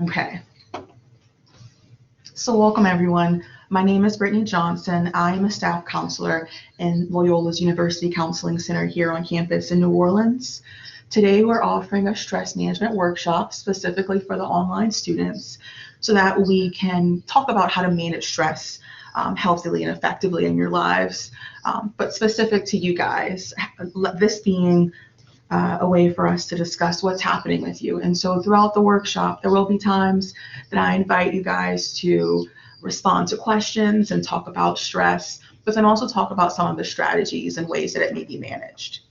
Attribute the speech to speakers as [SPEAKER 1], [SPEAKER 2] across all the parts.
[SPEAKER 1] Okay, so welcome everyone. My name is Brittany Johnson. I am a staff counselor in Loyola's University Counseling Center here on campus in New Orleans. Today we're offering a stress management workshop specifically for the online students so that we can talk about how to manage stress healthily and effectively in your lives, but specific to you guys, this being a way for us to discuss what's happening with you. And so throughout the workshop, there will be times that I invite you guys to respond to questions and talk about stress, but then also talk about some of the strategies and ways that it may be managed.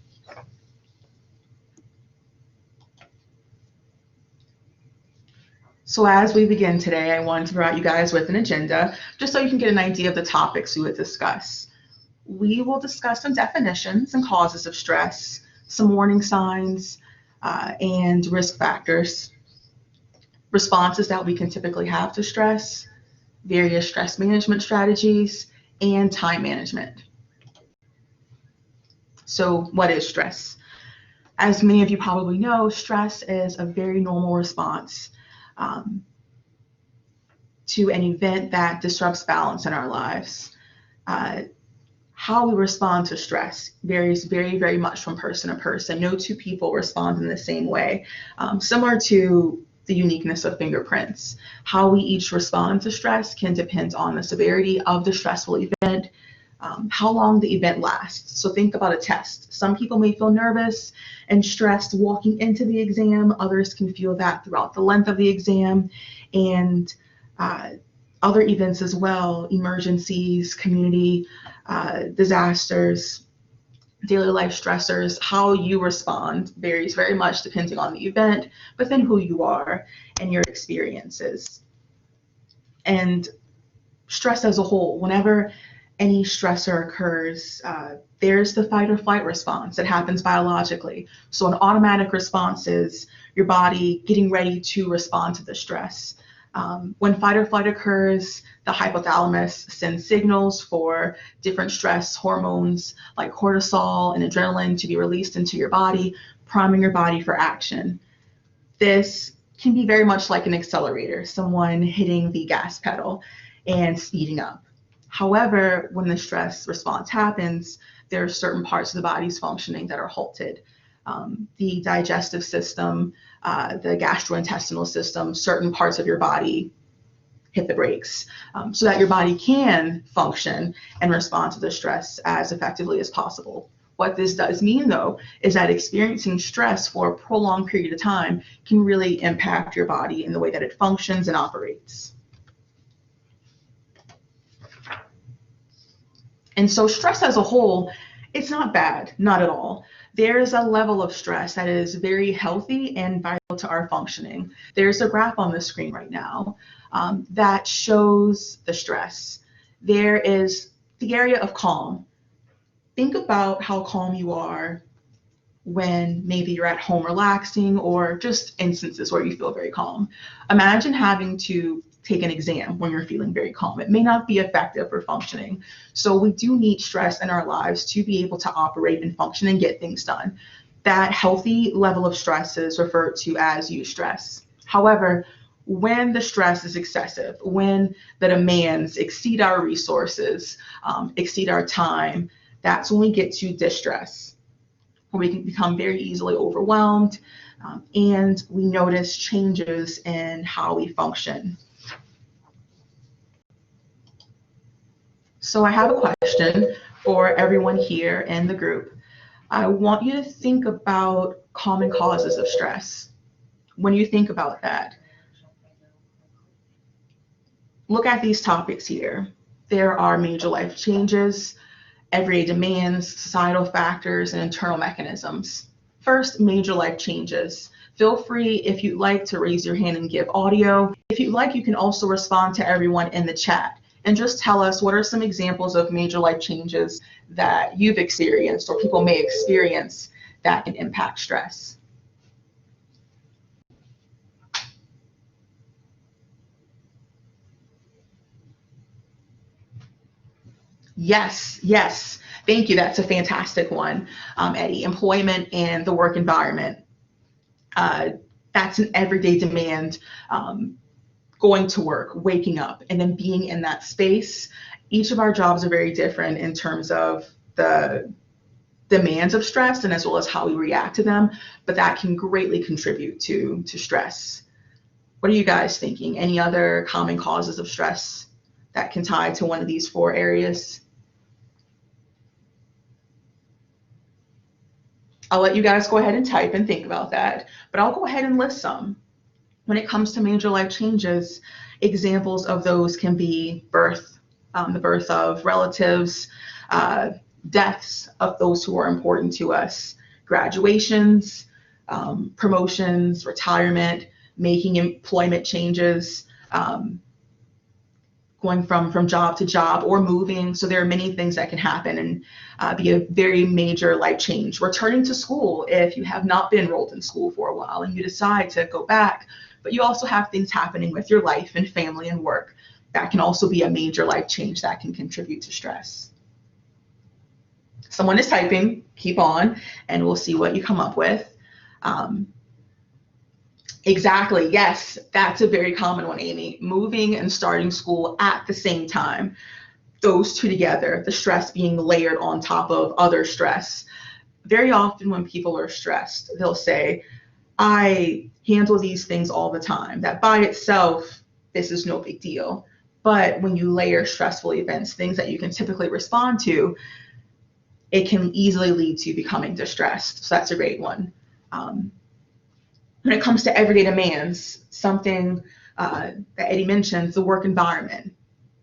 [SPEAKER 1] So as we begin today, I wanted to provide you guys with an agenda just so you can get an idea of the topics we would discuss. We will discuss some definitions and causes of stress, some warning signs and risk factors, responses that we can typically have to stress, various stress management strategies, and time management. So what is stress? As many of you probably know, stress is a very normal response to an event that disrupts balance in our lives. How we respond to stress varies very, very much from person to person. No two people respond in the same way. Similar to the uniqueness of fingerprints, how we each respond to stress can depend on the severity of the stressful event, how long the event lasts. So think about a test. Some people may feel nervous and stressed walking into the exam. Others can feel that throughout the length of the exam, and other events as well, emergencies, community disasters, daily life stressors. How you respond varies very much depending on the event, but then who you are and your experiences. And stress as a whole, whenever any stressor occurs, there's the fight or flight response that happens biologically. So an automatic response is your body getting ready to respond to the stress. When fight or flight occurs, the hypothalamus sends signals for different stress hormones like cortisol and adrenaline to be released into your body, priming your body for action. This can be very much like an accelerator, someone hitting the gas pedal and speeding up. However, when the stress response happens, there are certain parts of the body's functioning that are halted. The digestive system, the gastrointestinal system, certain parts of your body hit the brakes so that your body can function and respond to the stress as effectively as possible. What this does mean, though, is that experiencing stress for a prolonged period of time can really impact your body in the way that it functions and operates. And so stress as a whole, it's not bad, not at all. There's a level of stress that is very healthy and vital to our functioning. There's a graph on the screen right now that shows the stress. There is the area of calm. Think about how calm you are when maybe you're at home relaxing, or just instances where you feel very calm. Imagine having to take an exam when you're feeling very calm. It may not be effective for functioning. So we do need stress in our lives to be able to operate and function and get things done. That healthy level of stress is referred to as eustress. However, when the stress is excessive, when the demands exceed our resources, exceed our time, that's when we get to distress, where we can become very easily overwhelmed, and we notice changes in how we function. So I have a question for everyone here in the group. I want you to think about common causes of stress. When you think about that, look at these topics here. There are major life changes, everyday demands, societal factors, and internal mechanisms. First, major life changes. Feel free, if you'd like, to raise your hand and give audio. If you'd like, you can also respond to everyone in the chat and just tell us what are some examples of major life changes that you've experienced or people may experience that can impact stress. Yes, yes. Thank you. That's a fantastic one, Eddie. Employment and the work environment. That's an everyday demand. Going to work, waking up, and then being in that space. Each of our jobs are very different in terms of the demands of stress and as well as how we react to them, but that can greatly contribute to stress. What are you guys thinking? Any other common causes of stress that can tie to one of these 4 areas? I'll let you guys go ahead and type and think about that, but I'll go ahead and list some. When it comes to major life changes, examples of those can be birth, the birth of relatives, deaths of those who are important to us, graduations, promotions, retirement, making employment changes, going from job to job, or moving. So there are many things that can happen and be a very major life change. Returning to school, if you have not been enrolled in school for a while and you decide to go back, but you also have things happening with your life and family and work, that can also be a major life change that can contribute to stress. Someone is typing, keep on, and we'll see what you come up with. Exactly, yes, that's a very common one, Amy. Moving and starting school at the same time. Those two together, the stress being layered on top of other stress. Very often when people are stressed, they'll say, I handle these things all the time. That by itself, this is no big deal. But when you layer stressful events, things that you can typically respond to, it can easily lead to becoming distressed. So that's a great one. When it comes to everyday demands, something that Eddie mentioned, the work environment,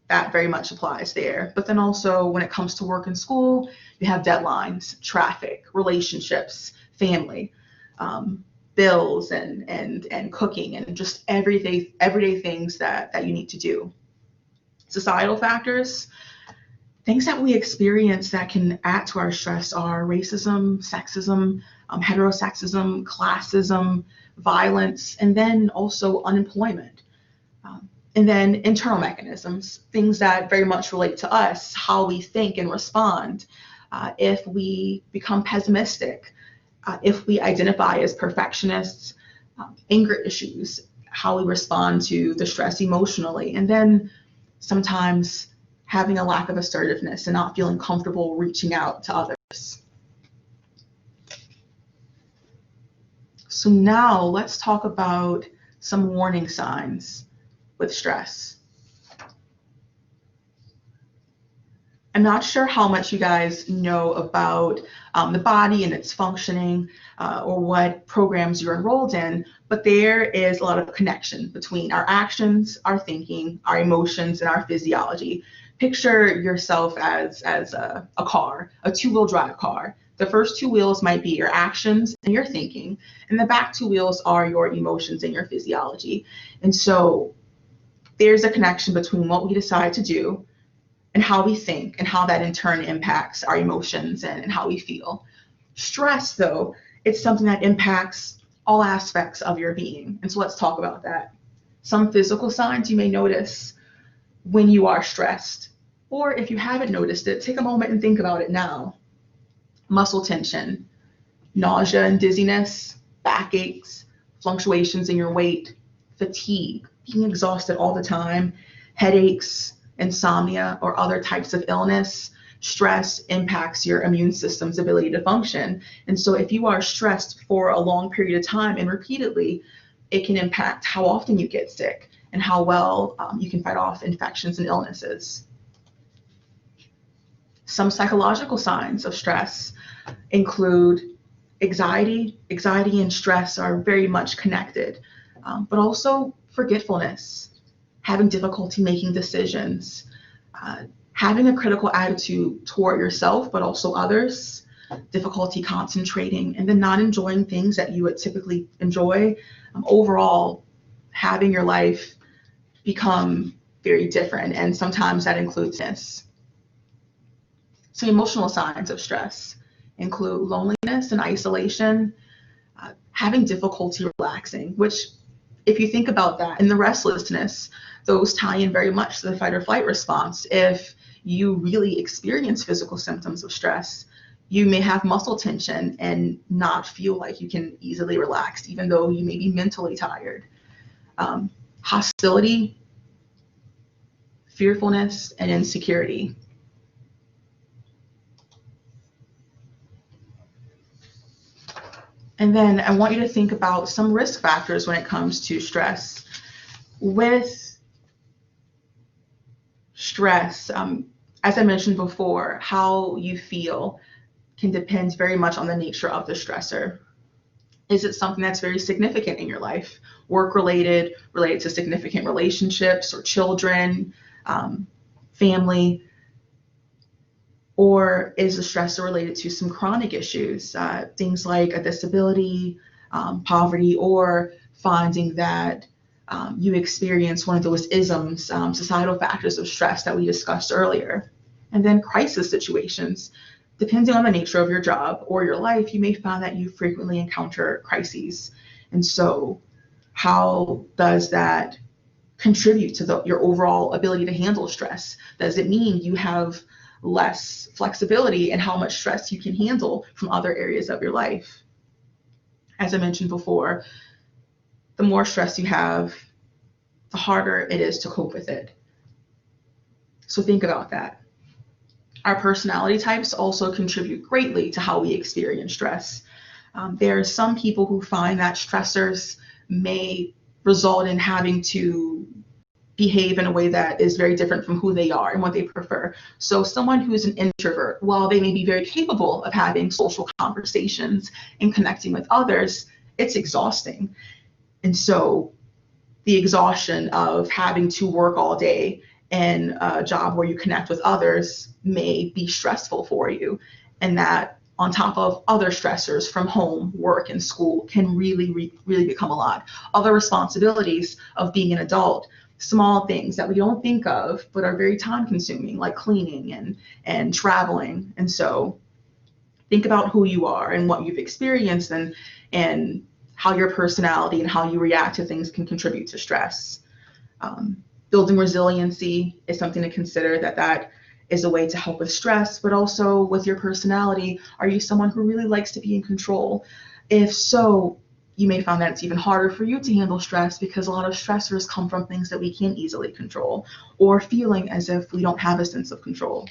[SPEAKER 1] that very much applies there. But then also when it comes to work and school, you have deadlines, traffic, relationships, family, bills and cooking, and just everyday things that you need to do. Societal factors, things that we experience that can add to our stress are racism, sexism, heterosexism, classism, violence, and then also unemployment. And then internal mechanisms, things that very much relate to us, how we think and respond. If we become pessimistic, if we identify as perfectionists, anger issues, how we respond to the stress emotionally, and then sometimes having a lack of assertiveness and not feeling comfortable reaching out to others. So now let's talk about some warning signs with stress. I'm not sure how much you guys know about the body and its functioning or what programs you're enrolled in, but there is a lot of connection between our actions, our thinking, our emotions, and our physiology. Picture yourself as a car, a 2-wheel drive car. The first 2 wheels might be your actions and your thinking, and the back 2 wheels are your emotions and your physiology. And so there's a connection between what we decide to do and how we think, and how that in turn impacts our emotions and how we feel. Stress, though, it's something that impacts all aspects of your being. And so let's talk about that. Some physical signs you may notice when you are stressed, or if you haven't noticed it, take a moment and think about it now. Muscle tension, nausea and dizziness, backaches, fluctuations in your weight, fatigue, being exhausted all the time, headaches, insomnia, or other types of illness. Stress impacts your immune system's ability to function. And so if you are stressed for a long period of time and repeatedly, it can impact how often you get sick and how well you can fight off infections and illnesses. Some psychological signs of stress include anxiety. Anxiety and stress are very much connected, but also forgetfulness, having difficulty making decisions, having a critical attitude toward yourself, but also others, difficulty concentrating, and then not enjoying things that you would typically enjoy. Overall, having your life become very different, and sometimes that includes this. Some emotional signs of stress include loneliness and isolation, having difficulty relaxing, which, if you think about that, and the restlessness, those tie in very much to the fight or flight response. If you really experience physical symptoms of stress, You may have muscle tension and not feel like you can easily relax, even though you may be mentally tired. Hostility, fearfulness, and insecurity. And then I want you to think about some risk factors when it comes to stress. With stress, as I mentioned before, how you feel can depend very much on the nature of the stressor. Is it something that's very significant in your life, work related, related to significant relationships or children, family? Or is the stressor related to some chronic issues, things like a disability, poverty, or finding that you experience one of those isms, societal factors of stress that we discussed earlier? And then crisis situations. Depending on the nature of your job or your life, you may find that you frequently encounter crises. And so how does that contribute to your overall ability to handle stress? Does it mean you have less flexibility in how much stress you can handle from other areas of your life? As I mentioned before, the more stress you have, the harder it is to cope with it. So think about that. Our personality types also contribute greatly to how we experience stress. There are some people who find that stressors may result in having to behave in a way that is very different from who they are and what they prefer. So someone who is an introvert, while they may be very capable of having social conversations and connecting with others, it's exhausting. And so the exhaustion of having to work all day in a job where you connect with others may be stressful for you. And that on top of other stressors from home, work, and school can really become a lot. Other responsibilities of being an adult, small things that we don't think of but are very time consuming, like cleaning and traveling. And so think about who you are and what you've experienced, and how your personality and how you react to things can contribute to stress. Building resiliency is something to consider, that is a way to help with stress, but also with your personality. Are you someone who really likes to be in control? If so, you may find that it's even harder for you to handle stress, because a lot of stressors come from things that we can't easily control, or feeling as if we don't have a sense of control.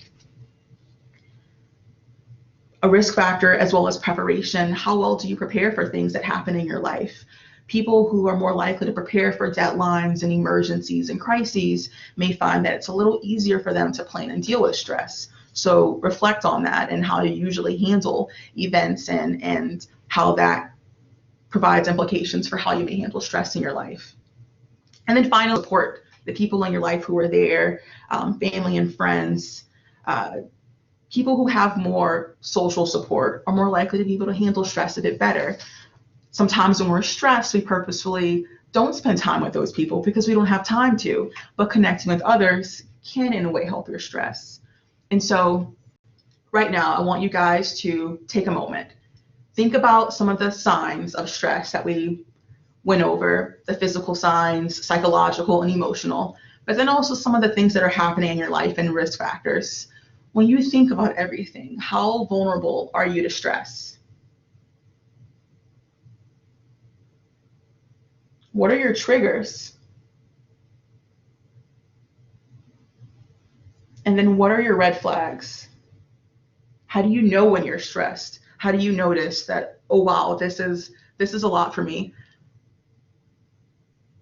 [SPEAKER 1] A risk factor as well as preparation. How well do you prepare for things that happen in your life? People who are more likely to prepare for deadlines and emergencies and crises may find that it's a little easier for them to plan and deal with stress. So reflect on that and how you usually handle events, and how that provides implications for how you may handle stress in your life. And then finally, support. The people in your life who are there, family and friends, people who have more social support are more likely to be able to handle stress a bit better. Sometimes when we're stressed, we purposefully don't spend time with those people because we don't have time to, but connecting with others can in a way help your stress. And so right now, I want you guys to take a moment. Think about some of the signs of stress that we went over, the physical signs, psychological and emotional, but then also some of the things that are happening in your life and risk factors. When you think about everything, how vulnerable are you to stress? What are your triggers? And then what are your red flags? How do you know when you're stressed? How do you notice that, oh wow, this is a lot for me?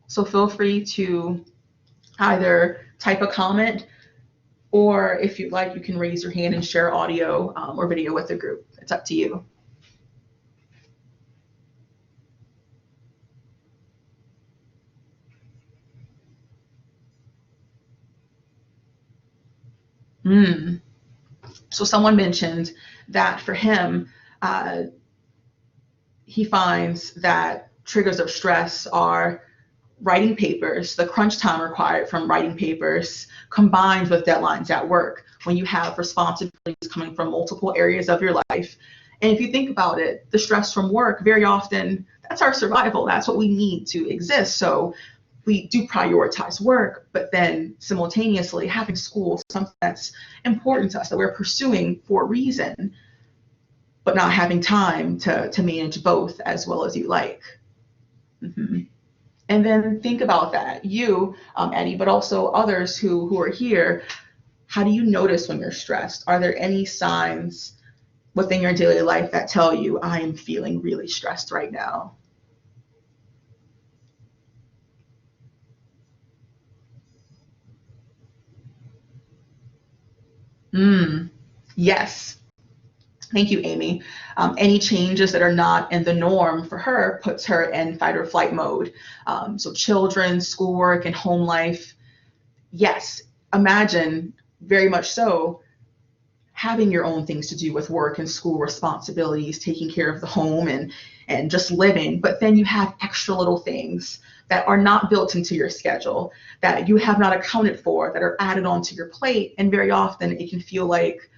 [SPEAKER 1] So feel free to either type a comment, or if you'd like, you can raise your hand and share audio or video with the group. It's up to you. So someone mentioned that for him, he finds that triggers of stress are writing papers, the crunch time required from writing papers, combined with deadlines at work, when you have responsibilities coming from multiple areas of your life. And if you think about it, the stress from work, very often, that's our survival. That's what we need to exist. So we do prioritize work, but then simultaneously having school, something that's important to us that we're pursuing for a reason. but not having time to manage both as well as you like. Mm-hmm. And then think about that, you, Eddie, but also others who are here. How do you notice when you're stressed? Are there any signs within your daily life that tell you, I am feeling really stressed right now? Mm, yes. Thank you, Amy. Any changes that are not in the norm for her puts her in fight or flight mode. So children, schoolwork, and home life. Yes, imagine very much so having your own things to do with work and school responsibilities, taking care of the home and just living, but then you have extra little things that are not built into your schedule, that you have not accounted for, that are added onto your plate. And very often it can feel like,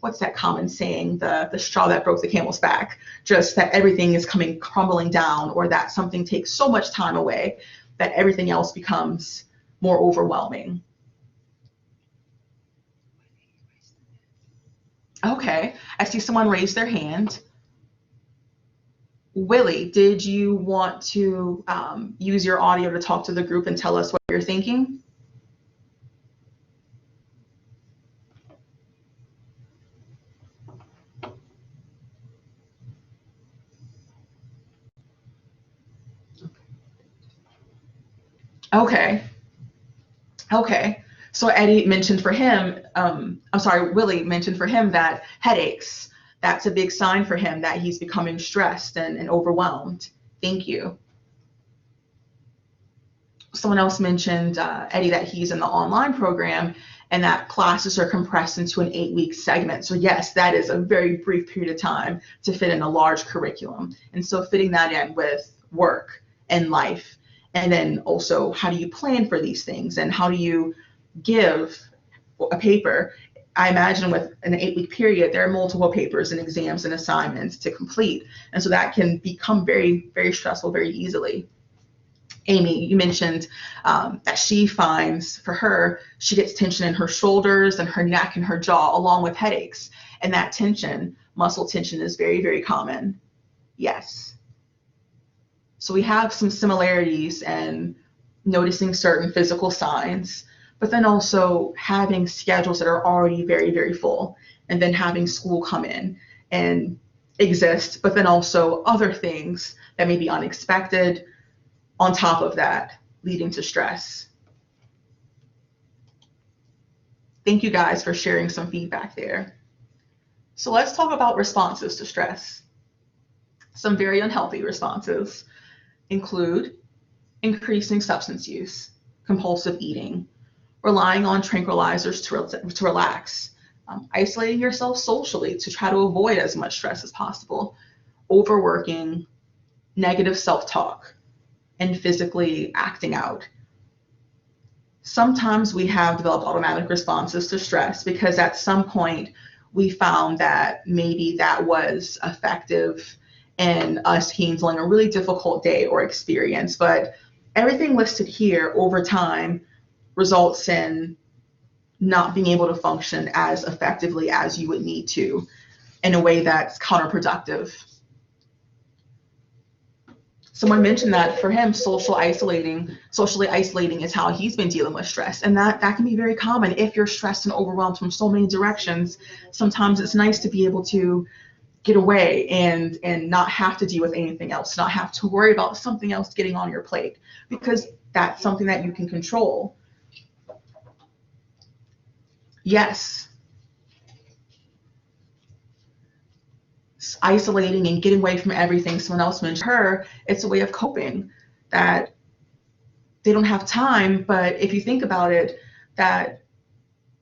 [SPEAKER 1] what's that common saying, the straw that broke the camel's back, just that everything is coming crumbling down, or that something takes so much time away that everything else becomes more overwhelming. Okay, I see someone raise their hand. Willie, did you want to use your audio to talk to the group and tell us what you're thinking? Okay, okay. So Eddie mentioned for him, I'm sorry, Willie mentioned for him that headaches, that's a big sign for him that he's becoming stressed and overwhelmed. Thank you. Someone else mentioned, Eddie, that he's in the online program and that classes are compressed into an 8-week segment. So yes, that is a very brief period of time to fit in a large curriculum. And so fitting that in with work and life, and then also how do you plan for these things and how do you give a paper? I imagine with an 8-week period, there are multiple papers and exams and assignments to complete. And so that can become very, very stressful very easily. Amy, you mentioned that she finds for her, she gets tension in her shoulders and her neck and her jaw, along with headaches. And that tension, muscle tension, is very, very common. Yes. So we have some similarities in noticing certain physical signs, but then also having schedules that are already very, very full, and then having school come in and exist, but then also other things that may be unexpected on top of that, leading to stress. Thank you guys for sharing some feedback there. So let's talk about responses to stress. Some very unhealthy responses include increasing substance use, compulsive eating, relying on tranquilizers to relax, isolating yourself socially to try to avoid as much stress as possible, overworking, negative self-talk, and physically acting out. Sometimes we have developed automatic responses to stress because at some point we found that maybe that was effective in us handling a really difficult day or experience. But everything listed here over time results in not being able to function as effectively as you would need to in a way that's counterproductive. Someone mentioned that for him, socially isolating is how he's been dealing with stress. And that can be very common if you're stressed and overwhelmed from so many directions. Sometimes it's nice to be able to get away and not have to deal with anything else, not have to worry about something else getting on your plate, because that's something that you can control. Yes, isolating and getting away from everything. Someone else mentioned her, it's a way of coping, that they don't have time. But if you think about it, that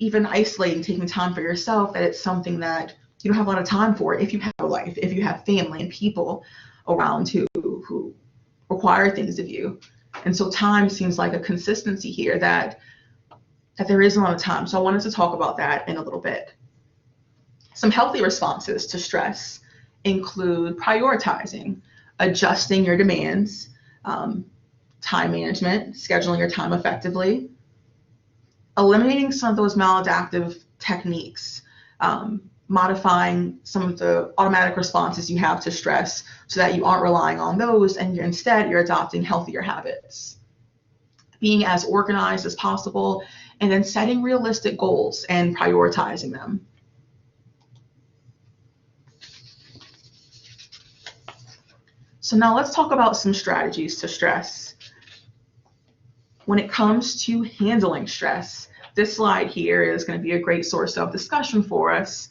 [SPEAKER 1] even isolating, taking time for yourself, that it's something that you don't have a lot of time for if you have a life, if you have family and people around who require things of you. And so time seems like a consistency here, that there isn't a lot of time. So I wanted to talk about that in a little bit. Some healthy responses to stress include prioritizing, adjusting your demands, time management, scheduling your time effectively, eliminating some of those maladaptive techniques, modifying some of the automatic responses you have to stress so that you aren't relying on those, and instead you're adopting healthier habits. Being as organized as possible, and then setting realistic goals and prioritizing them. So now let's talk about some strategies to stress. When it comes to handling stress, this slide here is going to be a great source of discussion for us.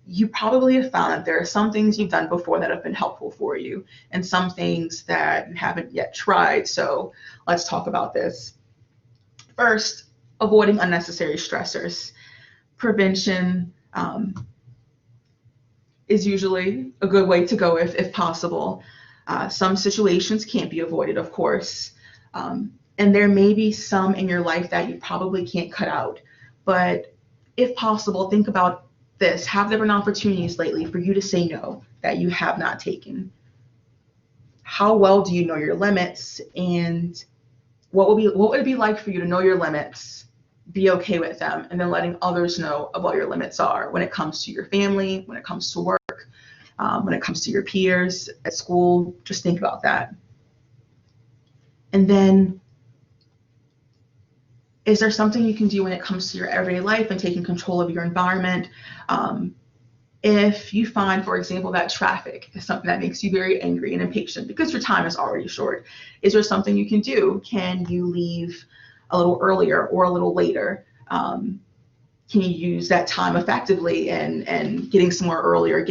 [SPEAKER 1] You probably have found that there are some things you've done before that have been helpful for you, and some things that you haven't yet tried. So let's talk about this. First, avoiding unnecessary stressors. Prevention is usually a good way to go if possible. Some situations can't be avoided, of course. And there may be some in your life that you probably can't cut out. But if possible, think about this. Have there been opportunities lately for you to say no that you have not taken? How well do you know your limits? And what would it be like for you to know your limits, be okay with them, and then letting others know of what your limits are when it comes to your family, when it comes to work, when it comes to your peers at school? Just think about that. And then, is there something you can do when it comes to your everyday life and taking control of your environment? If you find, for example, that traffic is something that makes you very angry and impatient because your time is already short, is there something you can do? Can you leave a little earlier or a little later? Can you use that time effectively and getting somewhere earlier,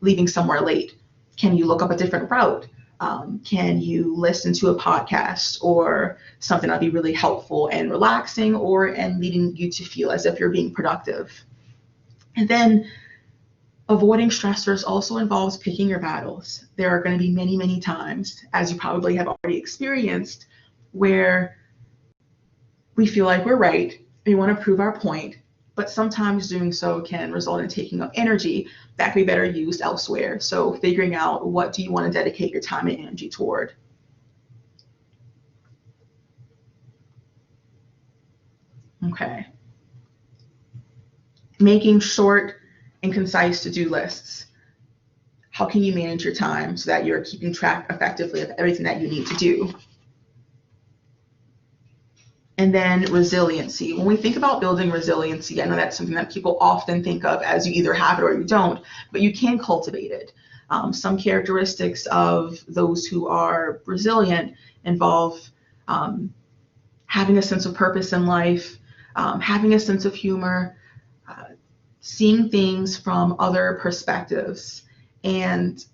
[SPEAKER 1] leaving somewhere late? Can you look up a different route? Can you listen to a podcast or something that'll be really helpful and relaxing, and leading you to feel as if you're being productive? And then avoiding stressors also involves picking your battles. There are going to be many, many times, as you probably have already experienced, where we feel like we're right, we want to prove our point, but sometimes doing so can result in taking up energy that could be better used elsewhere. So figuring out, what do you want to dedicate your time and energy toward? Okay. Making short and concise to-do lists. How can you manage your time so that you're keeping track effectively of everything that you need to do? And then resiliency. When we think about building resiliency, I know that's something that people often think of as you either have it or you don't, but you can cultivate it. Some characteristics of those who are resilient involve having a sense of purpose in life, having a sense of humor, seeing things from other perspectives, and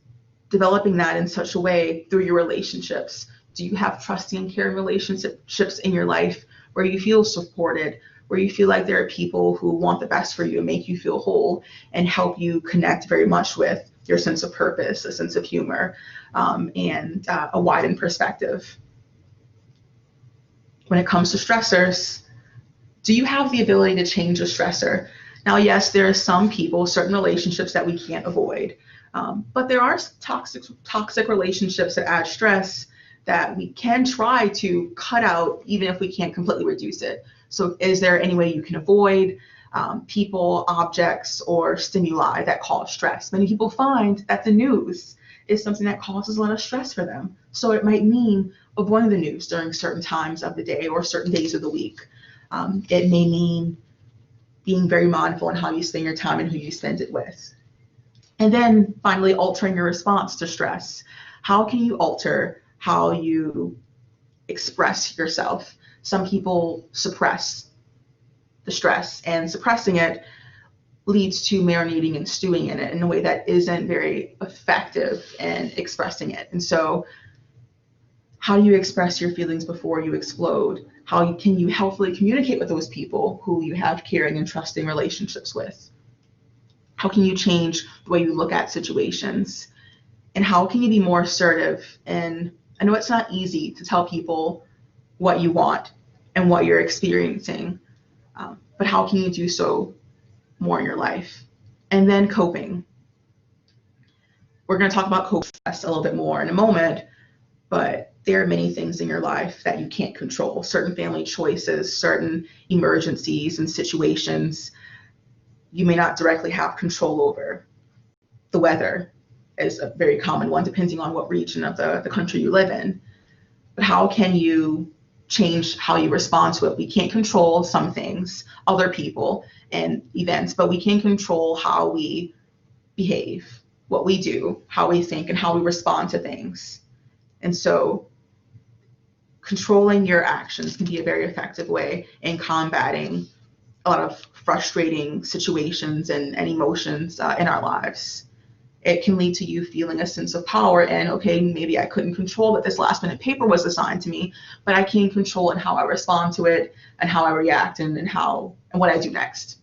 [SPEAKER 1] developing that in such a way through your relationships. Do you have trusting and caring relationships in your life where you feel supported, where you feel like there are people who want the best for you and make you feel whole and help you connect very much with your sense of purpose, a sense of humor, and a widened perspective? When it comes to stressors, do you have the ability to change a stressor? Now, yes, there are some people, certain relationships that we can't avoid, but there are toxic relationships that add stress that we can try to cut out, even if we can't completely reduce it. So is there any way you can avoid people, objects, or stimuli that cause stress? Many people find that the news is something that causes a lot of stress for them. So it might mean avoiding the news during certain times of the day or certain days of the week. It may mean being very mindful in how you spend your time and who you spend it with. And then finally, altering your response to stress. How can you alter how you express yourself? Some people suppress the stress, and suppressing it leads to marinating and stewing in it in a way that isn't very effective in expressing it. And so, how do you express your feelings before you explode? How can you healthily communicate with those people who you have caring and trusting relationships with? How can you change the way you look at situations? And how can you be more assertive? And I know it's not easy to tell people what you want and what you're experiencing, but how can you do so more in your life? And then coping. We're going to talk about coping stress a little bit more in a moment, but there are many things in your life that you can't control, certain family choices, certain emergencies and situations. you may not directly have control over. The weather is a very common one, depending on what region of the country you live in. But how can you change how you respond to it? We can't control some things, other people and events, but we can control how we behave, what we do, how we think, and how we respond to things. And so controlling your actions can be a very effective way in combating a lot of frustrating situations and emotions in our lives. It can lead to you feeling a sense of power and, okay, maybe I couldn't control that this last minute paper was assigned to me, but I can control in how I respond to it and how I react and what I do next.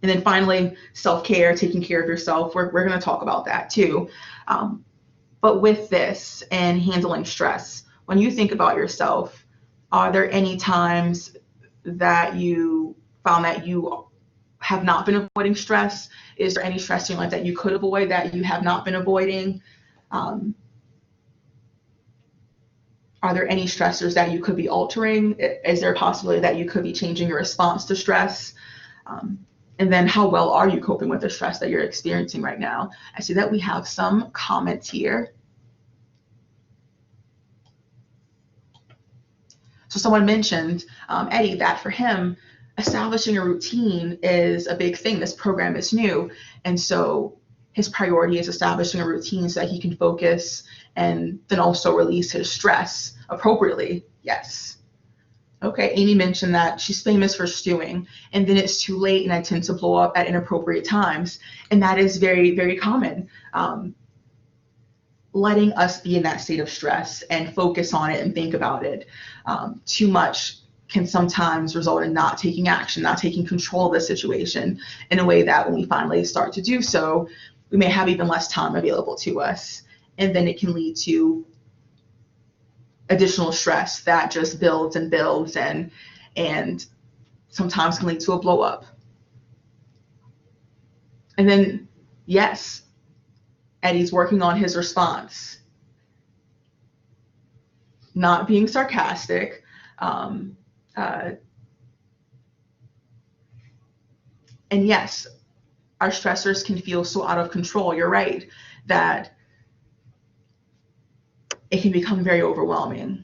[SPEAKER 1] And then finally, self-care, taking care of yourself. We're going to talk about that too. But with this and handling stress, when you think about yourself, are there any times that you found that you have not been avoiding stress? Is there any stress in your life that you could avoid that you have not been avoiding? Are there any stressors that you could be altering? Is there a possibility that you could be changing your response to stress? And then how well are you coping with the stress that you're experiencing right now? I see that we have some comments here. So someone mentioned, Eddie, that for him, establishing a routine is a big thing. This program is new. And so his priority is establishing a routine so that he can focus and then also release his stress appropriately. Yes. Okay, Amy mentioned that she's famous for stewing, and then it's too late and I tend to blow up at inappropriate times. And that is very, very common. Letting us be in that state of stress and focus on it and think about it too much can sometimes result in not taking action, not taking control of the situation in a way that when we finally start to do so, we may have even less time available to us. And then it can lead to additional stress that just builds and builds and sometimes can lead to a blow up. And then, yes, Eddie's working on his response, not being sarcastic, and yes, our stressors can feel so out of control. You're right, that it can become very overwhelming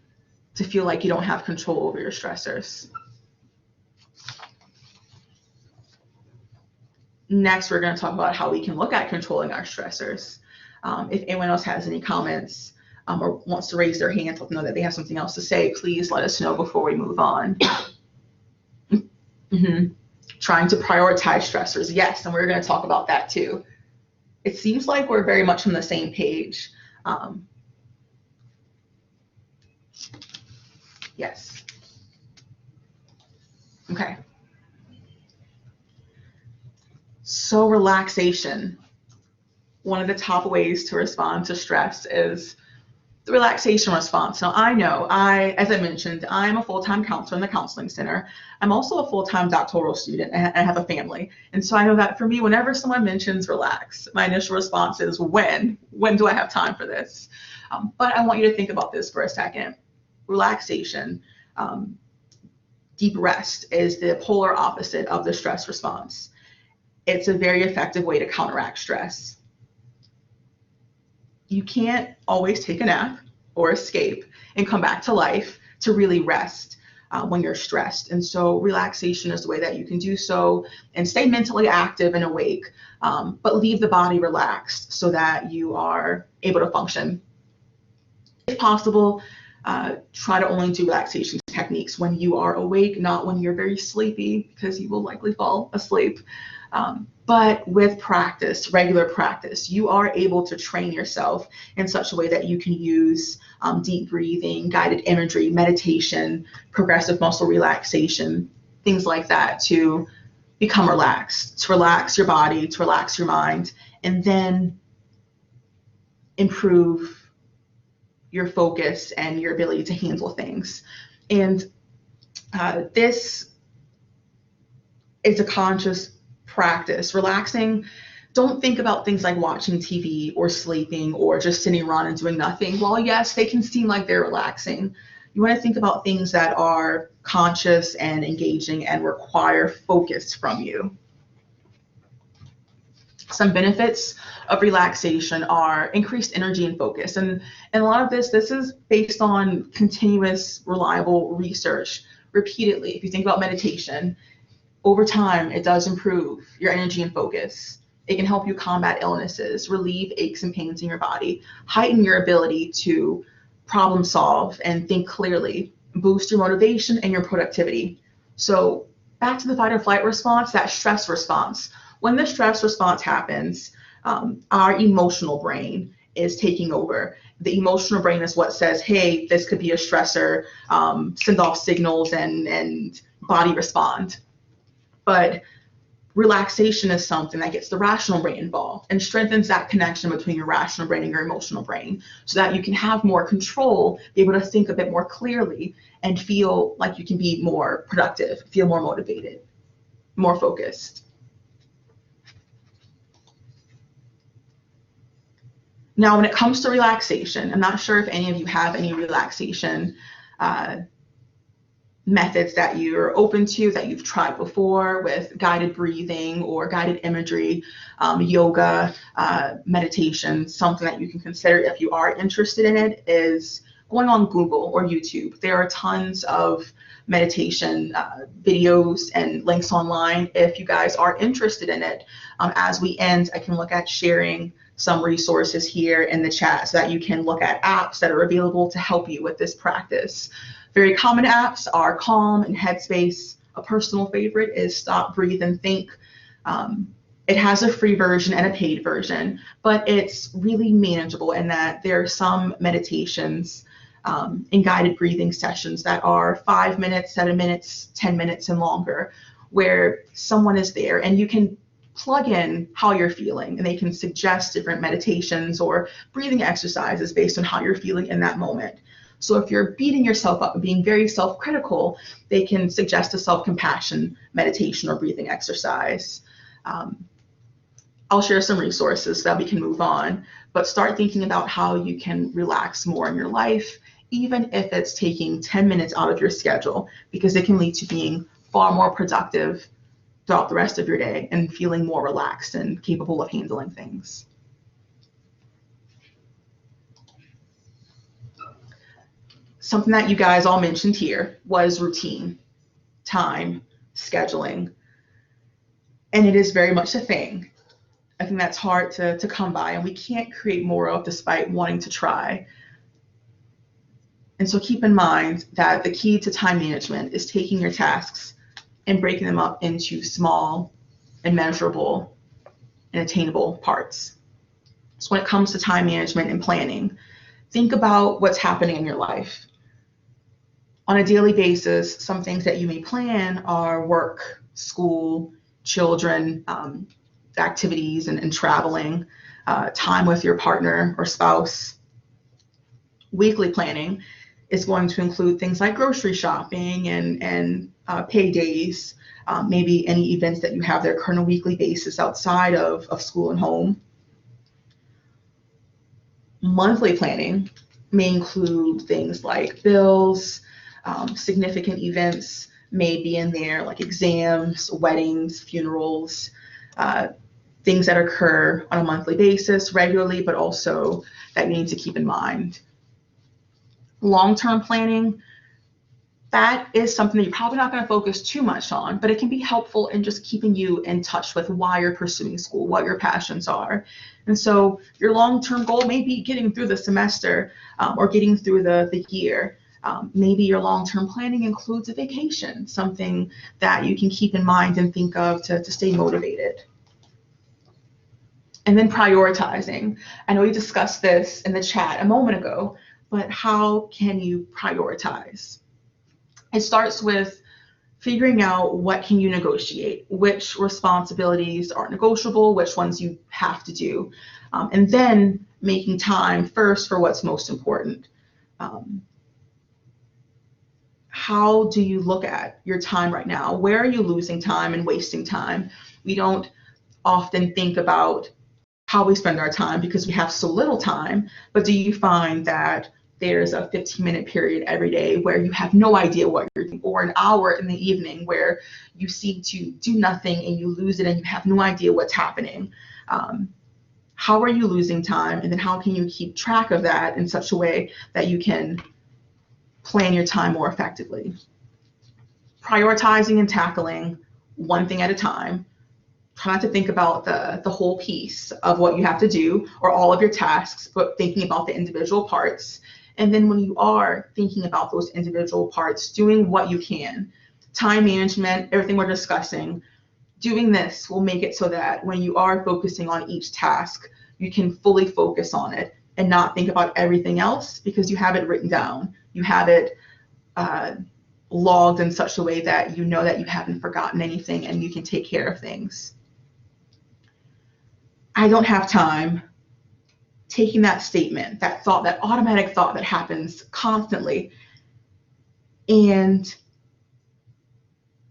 [SPEAKER 1] to feel like you don't have control over your stressors. Next, we're going to talk about how we can look at controlling our stressors. If anyone else has any comments or wants to raise their hand, let them know that they have something else to say, please let us know before we move on. Trying to prioritize stressors. Yes, and we're going to talk about that too. It seems like we're very much on the same page. Yes. Okay. So relaxation. One of the top ways to respond to stress is the relaxation response. Now, I know, as I mentioned, I'm a full-time counselor in the counseling center. I'm also a full-time doctoral student and I have a family. And so I know that for me, whenever someone mentions relax, my initial response is when do I have time for this? But I want you to think about this for a second. Relaxation, deep rest is the polar opposite of the stress response. It's a very effective way to counteract stress. You can't always take a nap or escape and come back to life to really rest when you're stressed. And so relaxation is the way that you can do so and stay mentally active and awake, but leave the body relaxed so that you are able to function. If possible, try to only do relaxation techniques when you are awake, not when you're very sleepy, because you will likely fall asleep. But with practice, regular practice, you are able to train yourself in such a way that you can use deep breathing, guided imagery, meditation, progressive muscle relaxation, things like that to become relaxed, to relax your body, to relax your mind, and then improve your focus and your ability to handle things. And this is a conscious practice. Relaxing, don't think about things like watching TV or sleeping or just sitting around and doing nothing. While yes, they can seem like they're relaxing, you want to think about things that are conscious and engaging and require focus from you. Some benefits of relaxation are increased energy and focus. And a lot of this is based on continuous, reliable research repeatedly. If you think about meditation, over time, it does improve your energy and focus. It can help you combat illnesses, relieve aches and pains in your body, heighten your ability to problem solve and think clearly, boost your motivation and your productivity. So back to the fight or flight response, that stress response. When the stress response happens, our emotional brain is taking over. The emotional brain is what says, hey, this could be a stressor, send off signals and body respond. But relaxation is something that gets the rational brain involved and strengthens that connection between your rational brain and your emotional brain so that you can have more control, be able to think a bit more clearly, and feel like you can be more productive, feel more motivated, more focused. Now, when it comes to relaxation, I'm not sure if any of you have any relaxation methods that you're open to, that you've tried before, with guided breathing or guided imagery, yoga, meditation. Something that you can consider if you are interested in it is going on Google or YouTube. There are tons of meditation videos and links online if you guys are interested in it. As we end, I can look at sharing some resources here in the chat so that you can look at apps that are available to help you with this practice. Very common apps are Calm and Headspace. A personal favorite is Stop, Breathe, and Think. It has a free version and a paid version, but it's really manageable in that there are some meditations and guided breathing sessions that are 5 minutes, 7 minutes, 10 minutes, and longer, where someone is there and you can plug in how you're feeling, and they can suggest different meditations or breathing exercises based on how you're feeling in that moment. So if you're beating yourself up and being very self-critical, they can suggest a self-compassion meditation or breathing exercise. I'll share some resources so that we can move on, but start thinking about how you can relax more in your life, even if it's taking 10 minutes out of your schedule, because it can lead to being far more productive throughout the rest of your day and feeling more relaxed and capable of handling things. Something that you guys all mentioned here was routine, time, scheduling, and it is very much a thing. I think that's hard to come by, and we can't create more of despite wanting to try. And so keep in mind that the key to time management is taking your tasks and breaking them up into small and measurable and attainable parts. So when it comes to time management and planning, think about what's happening in your life. On a daily basis, some things that you may plan are work, school, children, activities and traveling, time with your partner or spouse. Weekly planning is going to include things like grocery shopping and pay days, maybe any events that you have that occur on a weekly basis outside of school and home. Monthly planning may include things like bills, significant events may be in there, like exams, weddings, funerals, things that occur on a monthly basis regularly, but also that you need to keep in mind. Long-term planning, that is something that you're probably not going to focus too much on, but it can be helpful in just keeping you in touch with why you're pursuing school, what your passions are. And so your long-term goal may be getting through the semester or getting through the year. Maybe your long-term planning includes a vacation, something that you can keep in mind and think of to stay motivated. And then prioritizing. I know we discussed this in the chat a moment ago, but how can you prioritize? It starts with figuring out what can you negotiate, which responsibilities are negotiable, which ones you have to do, and then making time first for what's most important. How do you look at your time right now? Where are you losing time and wasting time? We don't often think about how we spend our time because we have so little time, but do you find that there's a 15-minute period every day where you have no idea what you're doing, or an hour in the evening where you seem to do nothing and you lose it and you have no idea what's happening? How are you losing time? And then how can you keep track of that in such a way that you can plan your time more effectively? Prioritizing and tackling one thing at a time. Try not to think about the whole piece of what you have to do or all of your tasks, but thinking about the individual parts. And then when you are thinking about those individual parts, doing what you can. Time management, everything we're discussing, doing this will make it so that when you are focusing on each task, you can fully focus on it and not think about everything else because you have it written down. You have it logged in such a way that you know that you haven't forgotten anything and you can take care of things. I don't have time. Taking that statement, that thought, that automatic thought that happens constantly, and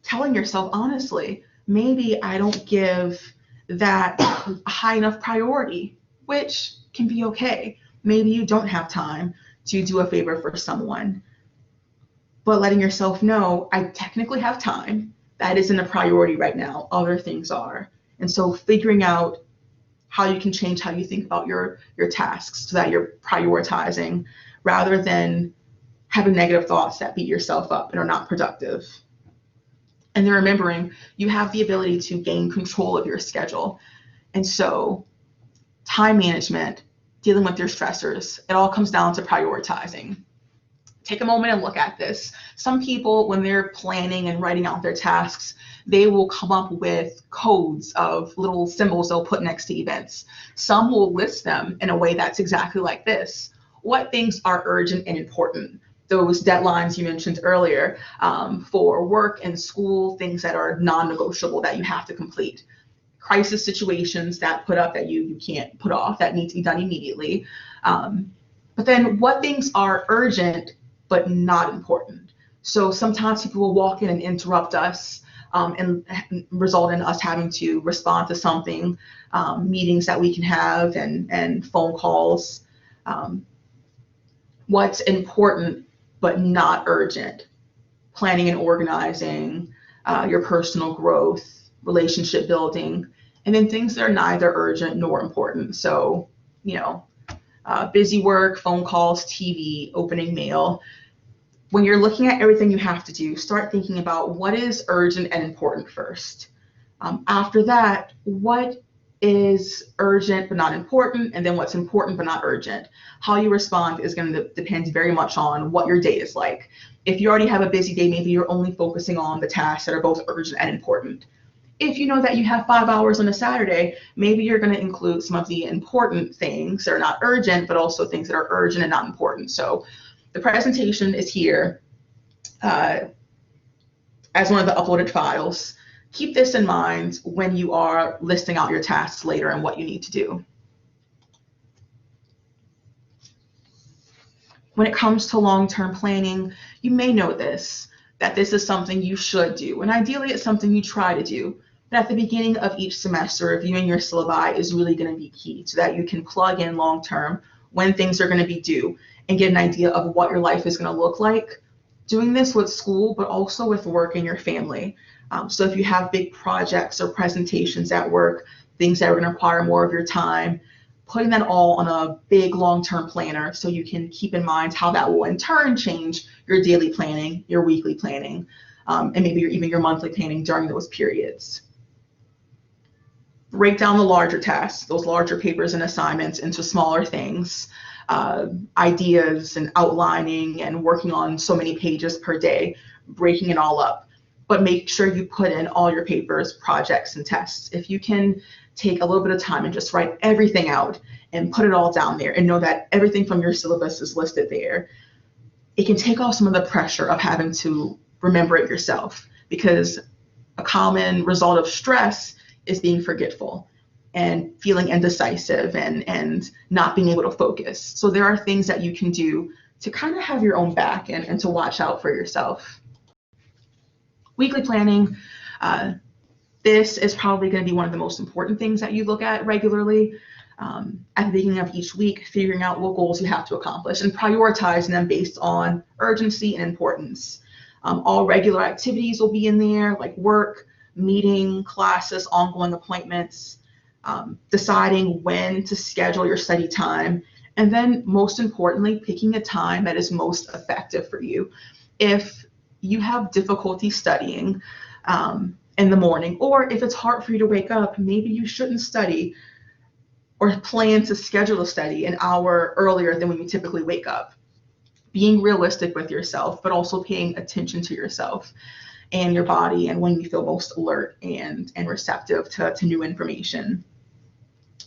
[SPEAKER 1] telling yourself honestly, maybe I don't give that a high enough priority, which can be okay. Maybe you don't have time to do a favor for someone, but letting yourself know, I technically have time. That isn't a priority right now. Other things are. And so figuring out how you can change how you think about your tasks so that you're prioritizing rather than having negative thoughts that beat yourself up and are not productive. And then remembering you have the ability to gain control of your schedule. And so time management, dealing with your stressors, it all comes down to prioritizing. Take a moment and look at this. Some people, when they're planning and writing out their tasks, they will come up with codes of little symbols they'll put next to events. Some will list them in a way that's exactly like this. What things are urgent and important? Those deadlines you mentioned earlier for work and school, things that are non-negotiable that you have to complete. Crisis situations that put up that you can't put off, that need to be done immediately. But then what things are urgent but not important? So sometimes people will walk in and interrupt us and result in us having to respond to something, meetings that we can have and phone calls. What's important but not urgent? Planning and organizing, your personal growth, relationship building, and then things that are neither urgent nor important. So, busy work, phone calls, TV, opening mail. When you're looking at everything you have to do, start thinking about what is urgent and important first. After that, what is urgent but not important, and then what's important but not urgent. How you respond is going to depend very much on what your day is like. If you already have a busy day, maybe you're only focusing on the tasks that are both urgent and important. If you know that you have 5 hours on a Saturday, maybe you're going to include some of the important things that are not urgent, but also things that are urgent and not important. So the presentation is here as one of the uploaded files. Keep this in mind when you are listing out your tasks later and what you need to do. When it comes to long-term planning, you may know that this is something you should do, and ideally it's something you try to do. But at the beginning of each semester, reviewing your syllabi is really going to be key so that you can plug in long-term when things are going to be due and get an idea of what your life is going to look like. Doing this with school, but also with work and your family. So if you have big projects or presentations at work, things that are going to require more of your time, putting that all on a big long-term planner so you can keep in mind how that will in turn change your daily planning, your weekly planning, and maybe even your monthly planning during those periods. Break down the larger tasks, those larger papers and assignments into smaller things, ideas and outlining and working on so many pages per day, breaking it all up. But make sure you put in all your papers, projects, and tests. If you can take a little bit of time and just write everything out and put it all down there and know that everything from your syllabus is listed there, it can take off some of the pressure of having to remember it yourself, because a common result of stress is being forgetful and feeling indecisive and not being able to focus. So there are things that you can do to kind of have your own back and to watch out for yourself. Weekly planning, this is probably going to be one of the most important things that you look at regularly. At the beginning of each week, figuring out what goals you have to accomplish and prioritizing them based on urgency and importance. All regular activities will be in there, like work, meeting, classes, ongoing appointments. deciding when to schedule your study time, and then most importantly, picking a time that is most effective for you. If you have difficulty studying in the morning, or if it's hard for you to wake up, maybe you shouldn't study or plan to schedule a study an hour earlier than when you typically wake up. Being realistic with yourself, but also paying attention to yourself and your body and when you feel most alert and receptive to new information.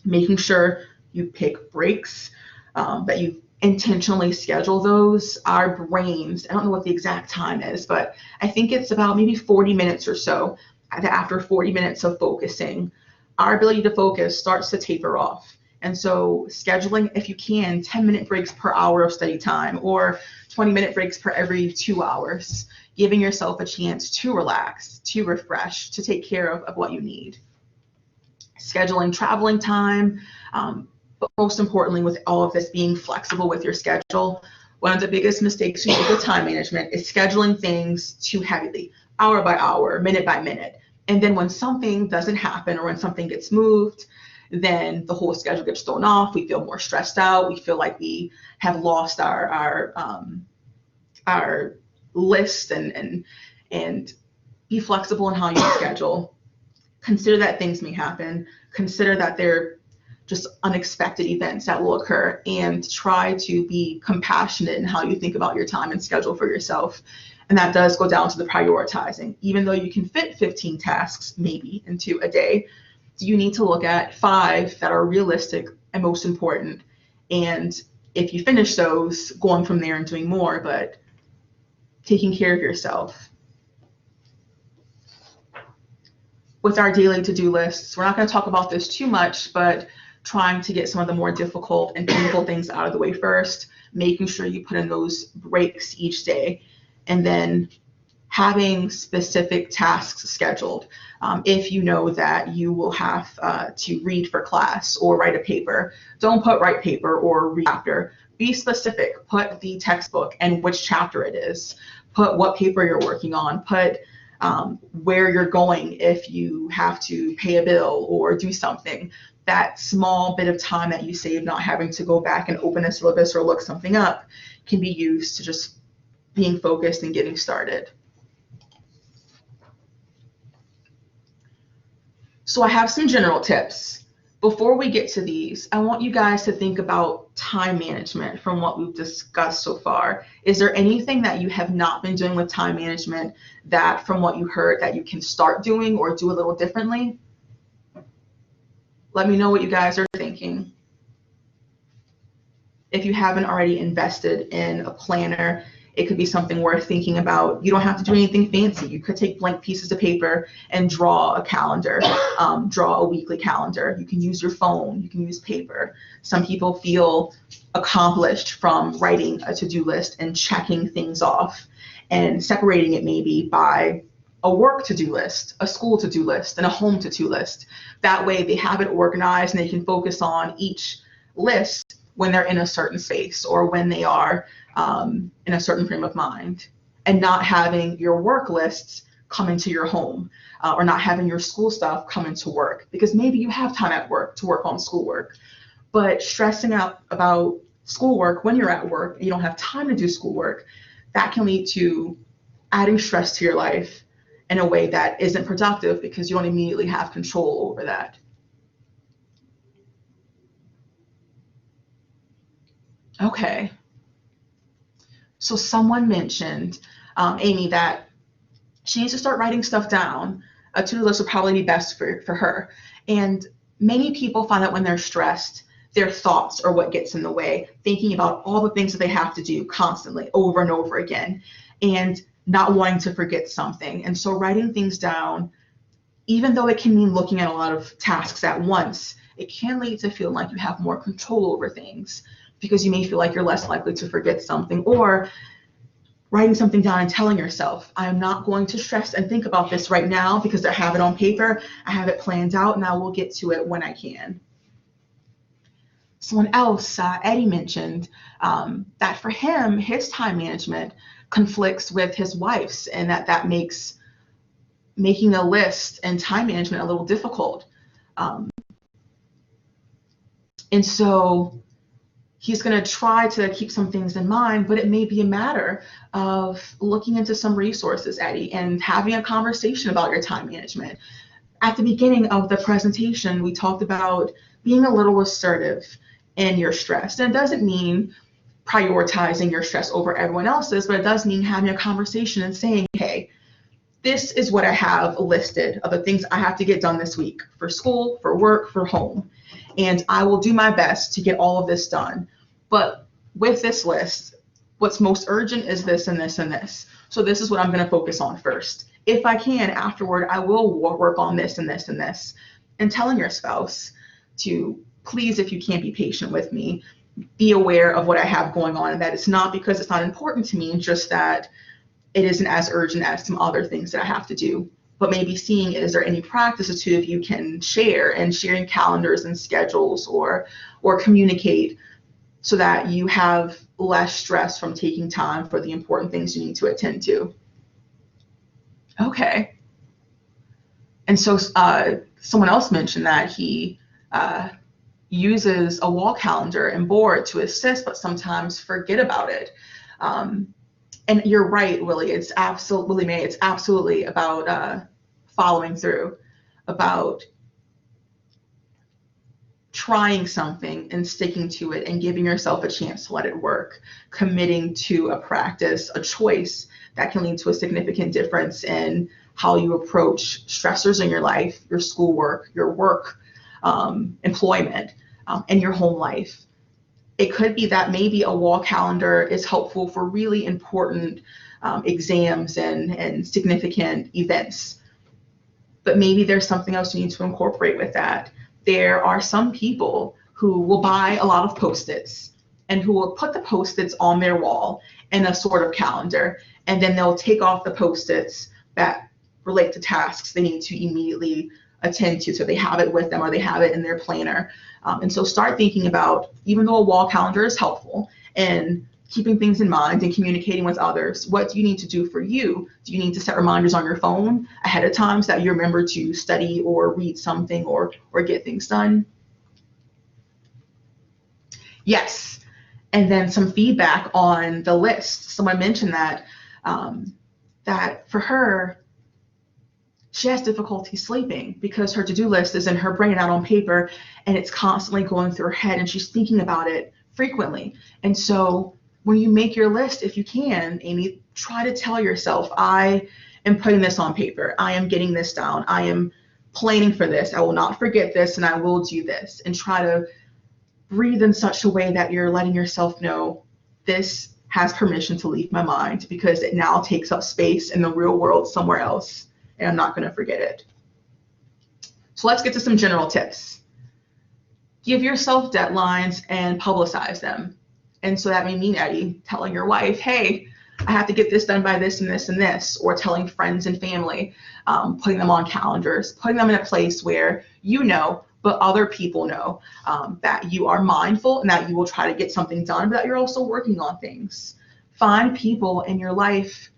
[SPEAKER 1] Making sure you pick breaks, that you intentionally schedule those. Our brains, I don't know what the exact time is, but I think it's about maybe 40 minutes or so. After 40 minutes of focusing, our ability to focus starts to taper off. And so scheduling, if you can, 10-minute breaks per hour of study time, or 20-minute breaks per every 2 hours, giving yourself a chance to relax, to refresh, to take care of what you need. Scheduling traveling time, but most importantly, with all of this, being flexible with your schedule. One of the biggest mistakes we make with time management is scheduling things too heavily, hour by hour, minute by minute. And then when something doesn't happen or when something gets moved, then the whole schedule gets thrown off. We feel more stressed out. We feel like we have lost our list, and be flexible in how you schedule. Consider that things may happen. Consider that they're just unexpected events that will occur, and try to be compassionate in how you think about your time and schedule for yourself. And that does go down to the prioritizing. Even though you can fit 15 tasks maybe into a day, you need to look at 5 that are realistic and most important. And if you finish those, going from there and doing more, but taking care of yourself. With our daily to-do lists, we're not going to talk about this too much, but trying to get some of the more difficult and painful things out of the way first, making sure you put in those breaks each day, and then having specific tasks scheduled. If you know that you will have to read for class or write a paper, don't put write paper or read chapter. Be specific. Put the textbook and which chapter it is. Put what paper you're working on. Put where you're going if you have to pay a bill or do something. That small bit of time that you save not having to go back and open a syllabus or look something up can be used to just being focused and getting started. So I have some general tips. Before we get to these, I want you guys to think about time management from what we've discussed so far. Is there anything that you have not been doing with time management that, from what you heard, that you can start doing or do a little differently? Let me know what you guys are thinking. If you haven't already invested in a planner, it could be something worth thinking about. You don't have to do anything fancy. You could take blank pieces of paper and draw a calendar, draw a weekly calendar. You can use your phone. You can use paper. Some people feel accomplished from writing a to-do list and checking things off and separating it maybe by a work to-do list, a school to-do list, and a home to-do list. That way they have it organized and they can focus on each list when they're in a certain space or when they are in a certain frame of mind, and not having your work lists come into your home, or not having your school stuff come into work, because maybe you have time at work to work on schoolwork, but stressing out about schoolwork when you're at work and you don't have time to do schoolwork, that can lead to adding stress to your life in a way that isn't productive because you don't immediately have control over that. Okay. So someone mentioned, Amy, that she needs to start writing stuff down. A to-do list would probably be best for her. And many people find that when they're stressed, their thoughts are what gets in the way, thinking about all the things that they have to do constantly over and over again, and not wanting to forget something. And so writing things down, even though it can mean looking at a lot of tasks at once, it can lead to feeling like you have more control over things, because you may feel like you're less likely to forget something. Or writing something down and telling yourself, I am not going to stress and think about this right now because I have it on paper, I have it planned out, and I will get to it when I can. Someone else, Eddie, mentioned that for him, his time management conflicts with his wife's, and that makes making a list and time management a little difficult. And so he's going to try to keep some things in mind, but it may be a matter of looking into some resources, Eddie, and having a conversation about your time management. At the beginning of the presentation, we talked about being a little assertive in your stress. And it doesn't mean prioritizing your stress over everyone else's, but it does mean having a conversation and saying, hey, this is what I have listed of the things I have to get done this week for school, for work, for home. And I will do my best to get all of this done. But with this list, what's most urgent is this and this and this. So this is what I'm going to focus on first. If I can, afterward, I will work on this and this and this. And telling your spouse to please, if you can't be patient with me, be aware of what I have going on, and that it's not because it's not important to me, just that it isn't as urgent as some other things that I have to do. But maybe seeing, is there any practice the two of you can share, and sharing calendars and schedules or communicate so that you have less stress from taking time for the important things you need to attend to. Okay. And so someone else mentioned that he uses a wall calendar and board to assist, but sometimes forget about it. And you're right, Willie. It's absolutely about following through, about trying something and sticking to it and giving yourself a chance to let it work, committing to a practice, a choice that can lead to a significant difference in how you approach stressors in your life, your schoolwork, your work, employment, and your home life. It could be that maybe a wall calendar is helpful for really important exams and significant events. But maybe there's something else you need to incorporate with that. There are some people who will buy a lot of Post-its and who will put the Post-its on their wall in a sort of calendar, and then they'll take off the Post-its that relate to tasks they need to immediately attend to. So they have it with them or they have it in their planner. And so start thinking about, even though a wall calendar is helpful and keeping things in mind and communicating with others, what do you need to do for you? Do you need to set reminders on your phone ahead of time so that you remember to study or read something or get things done? Yes. And then some feedback on the list. Someone mentioned that that for her, she has difficulty sleeping because her to-do list is in her brain, out on paper, and it's constantly going through her head, and she's thinking about it frequently. And so when you make your list, if you can, Amy, try to tell yourself, I am putting this on paper. I am getting this down. I am planning for this. I will not forget this, and I will do this. And try to breathe in such a way that you're letting yourself know this has permission to leave my mind because it now takes up space in the real world somewhere else, and I'm not going to forget it. So let's get to some general tips. Give yourself deadlines and publicize them. And so that may mean, Eddie, telling your wife, hey, I have to get this done by this and this and this, or telling friends and family, putting them on calendars, putting them in a place where you know, but other people know that you are mindful and that you will try to get something done, but that you're also working on things. Find people in your life,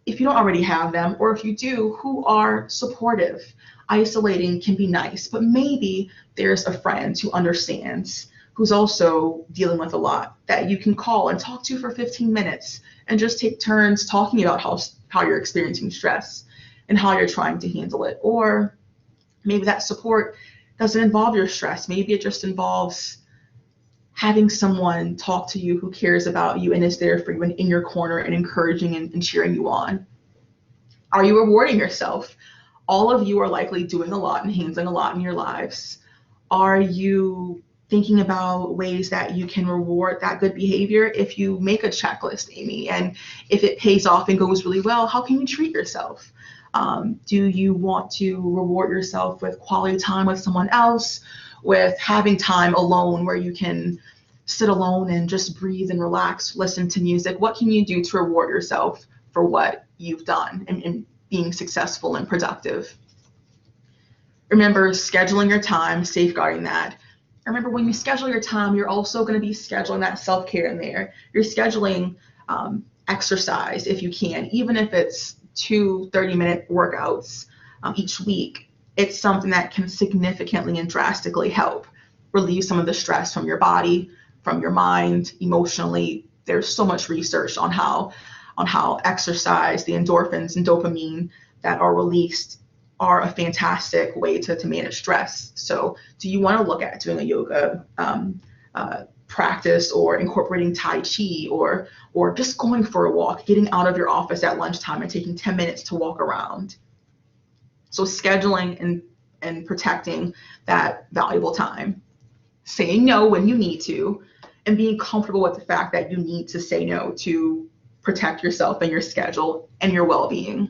[SPEAKER 1] if you don't already have them, or if you do, who are supportive. Isolating can be nice, but maybe there's a friend who understands, who's also dealing with a lot, that you can call and talk to for 15 minutes and just take turns talking about how you're experiencing stress and how you're trying to handle it. Or maybe that support doesn't involve your stress. Maybe it just involves having someone talk to you who cares about you and is there for you and in your corner and encouraging and cheering you on. Are you rewarding yourself? All of you are likely doing a lot and handling a lot in your lives. Are you thinking about ways that you can reward that good behavior? If you make a checklist, Amy, and if it pays off and goes really well, how can you treat yourself? Do you want to reward yourself with quality time with someone else, with having time alone where you can sit alone and just breathe and relax, listen to music? What can you do to reward yourself for what you've done and being successful and productive? Remember, scheduling your time, safeguarding that. Remember, when you schedule your time, you're also going to be scheduling that self-care in there. You're scheduling exercise if you can, even if it's 2 30-minute workouts each week. It's something that can significantly and drastically help. relieve some of the stress from your body, from your mind, emotionally. There's so much research on how exercise, the endorphins and dopamine that are released are a fantastic way to manage stress. So do you want to look at doing a yoga practice, or incorporating Tai Chi, or just going for a walk, getting out of your office at lunchtime and taking 10 minutes to walk around? So scheduling and protecting that valuable time, saying no when you need to, and being comfortable with the fact that you need to say no to protect yourself and your schedule and your well-being.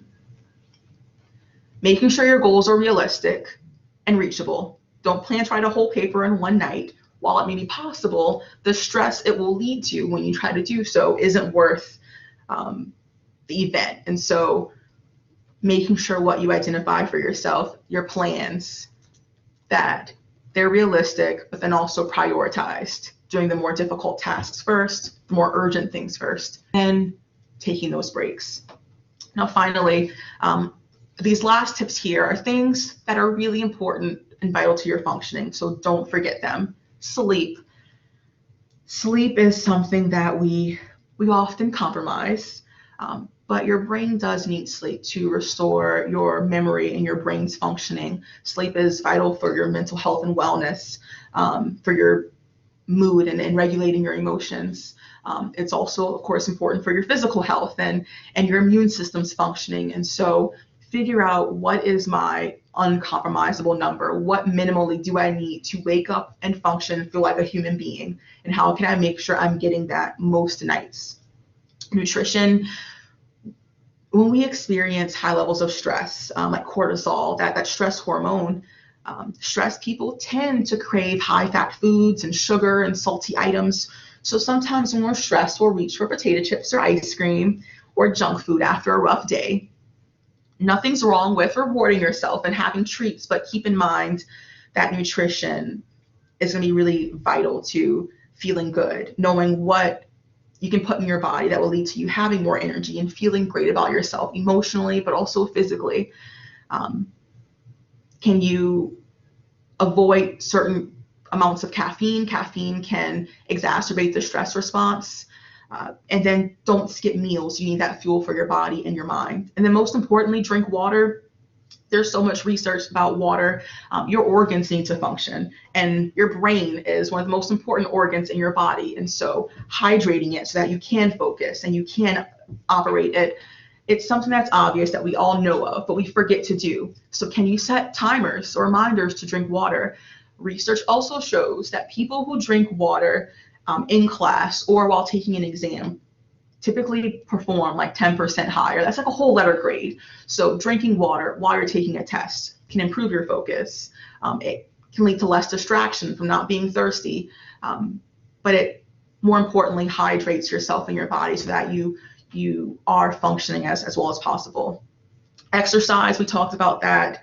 [SPEAKER 1] Making sure your goals are realistic and reachable. Don't plan to write a whole paper in one night. While it may be possible, the stress it will lead to when you try to do so isn't worth the event. And so making sure what you identify for yourself, your plans, that they're realistic, but then also prioritized, doing the more difficult tasks first, the more urgent things first, and taking those breaks. Now, finally, these last tips here are things that are really important and vital to your functioning, so don't forget them. Sleep. Sleep is something that we often compromise, but your brain does need sleep to restore your memory and your brain's functioning. Sleep is vital for your mental health and wellness, for your mood and regulating your emotions. It's also, of course, important for your physical health and your immune system's functioning. And so figure out, what is my uncompromisable number? What minimally do I need to wake up and function, feel like a human being? And how can I make sure I'm getting that most nights? Nutrition. When we experience high levels of stress, like cortisol, that stress hormone, stressed people tend to crave high-fat foods and sugar and salty items. So sometimes when we're stressed, we'll reach for potato chips or ice cream or junk food after a rough day. Nothing's wrong with rewarding yourself and having treats, but keep in mind that nutrition is going to be really vital to feeling good, knowing what you can put in your body that will lead to you having more energy and feeling great about yourself emotionally, but also physically. Can you avoid certain amounts of caffeine? Caffeine can exacerbate the stress response. And then don't skip meals. You need that fuel for your body and your mind. And then most importantly, drink water. There's so much research about water. Your organs need to function, and your brain is one of the most important organs in your body. And so hydrating it so that you can focus and you can operate it, it's something that's obvious that we all know of, but we forget to do. So can you set timers or reminders to drink water? Research also shows that people who drink water in class or while taking an exam typically perform like 10% higher. That's like a whole letter grade. So drinking water while you're taking a test can improve your focus. It can lead to less distraction from not being thirsty, but it more importantly hydrates yourself and your body so that you are functioning as well as possible. Exercise, we talked about that.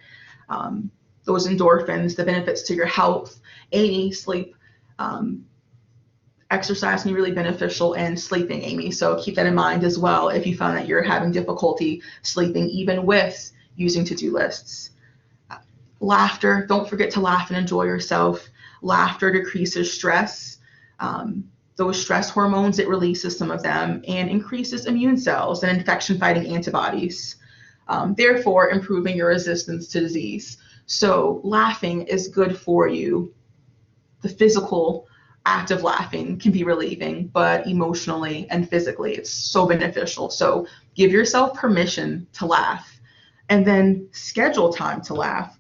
[SPEAKER 1] Those endorphins, the benefits to your health. Amy, sleep. Exercise can be really beneficial in sleeping, Amy. So keep that in mind as well if you find that you're having difficulty sleeping, even with using to-do lists. Laughter, don't forget to laugh and enjoy yourself. Laughter decreases stress. Those stress hormones, it releases some of them and increases immune cells and infection-fighting antibodies, therefore improving your resistance to disease. So laughing is good for you. The physical act of laughing can be relieving, but emotionally and physically, it's so beneficial. So give yourself permission to laugh, and then schedule time to laugh.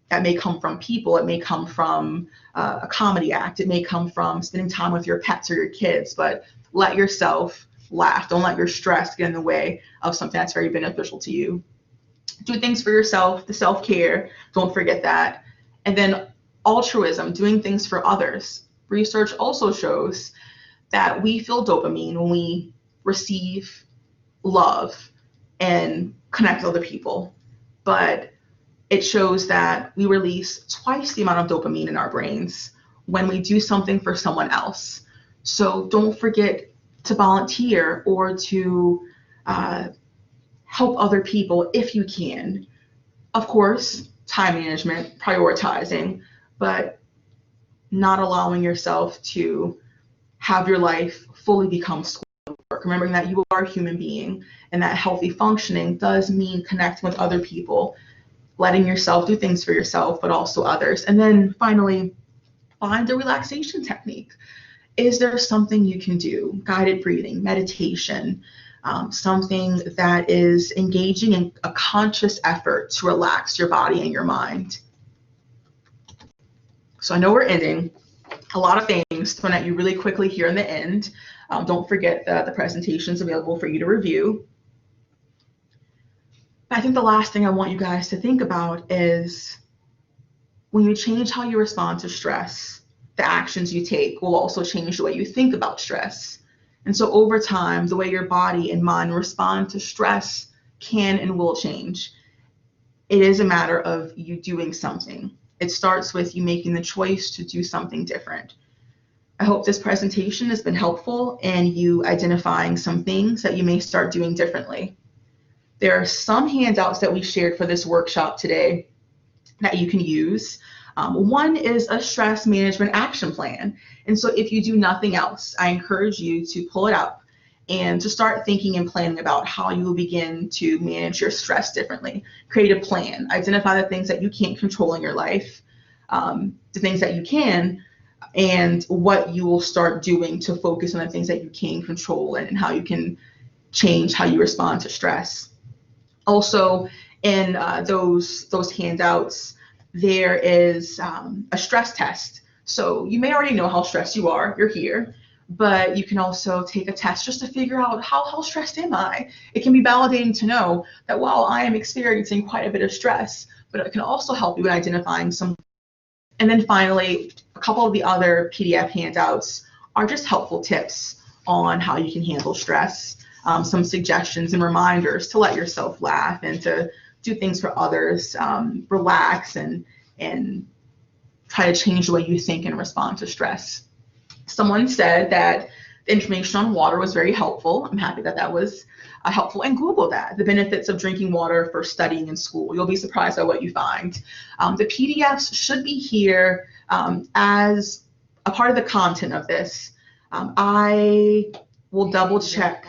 [SPEAKER 1] That may come from people, it may come from a comedy act, it may come from spending time with your pets or your kids, but let yourself laugh. Don't let your stress get in the way of something that's very beneficial to you. Do things for yourself, the self-care, don't forget that. And then altruism, doing things for others. Research also shows that we feel dopamine when we receive love and connect with other people, but it shows that we release twice the amount of dopamine in our brains when we do something for someone else. So don't forget to volunteer or to help other people if you can. Of course, time management, prioritizing, but not allowing yourself to have your life fully become schoolwork. Remembering that you are a human being, and that healthy functioning does mean connecting with other people, letting yourself do things for yourself, but also others. And then finally, find a relaxation technique. Is there something you can do? Guided breathing, meditation, something that is engaging in a conscious effort to relax your body and your mind. So I know we're ending. A lot of things thrown at you really quickly here in the end. Don't forget the presentations available for you to review. I think the last thing I want you guys to think about is when you change how you respond to stress, the actions you take will also change the way you think about stress. And so over time, the way your body and mind respond to stress can and will change. It is a matter of you doing something. It starts with you making the choice to do something different. I hope this presentation has been helpful in you identifying some things that you may start doing differently. There are some handouts that we shared for this workshop today that you can use. One is a stress management action plan. And so if you do nothing else, I encourage you to pull it up and to start thinking and planning about how you will begin to manage your stress differently. Create a plan. Identify the things that you can't control in your life, the things that you can, and what you will start doing to focus on the things that you can control and how you can change how you respond to stress. Also, in those handouts, there is a stress test. So you may already know how stressed you are. You're here. But you can also take a test just to figure out how stressed am I? It can be validating to know that while I am experiencing quite a bit of stress, but it can also help you in identifying some. And then finally, a couple of the other PDF handouts are just helpful tips on how you can handle stress, some suggestions and reminders to let yourself laugh and to do things for others, relax and try to change the way you think and respond to stress. Someone said that the information on water was very helpful. I'm happy that that was helpful. And Google that, the benefits of drinking water for studying in school. You'll be surprised by what you find. The PDFs should be here as a part of the content of this. I will double check.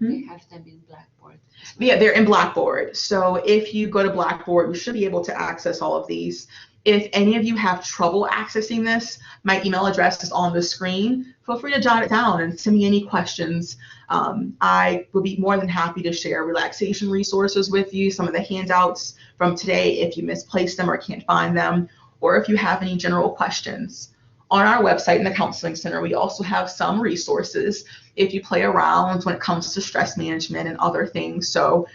[SPEAKER 2] They have them in Blackboard.
[SPEAKER 1] Yeah, they're in Blackboard. So if you go to Blackboard, you should be able to access all of these. If any of you have trouble accessing this, my email address is on the screen. Feel free to jot it down and send me any questions. I will be more than happy to share relaxation resources with you, some of the handouts from today if you misplaced them or can't find them, or if you have any general questions. On our website in the Counseling Center, we also have some resources if you play around when it comes to stress management and other things. So,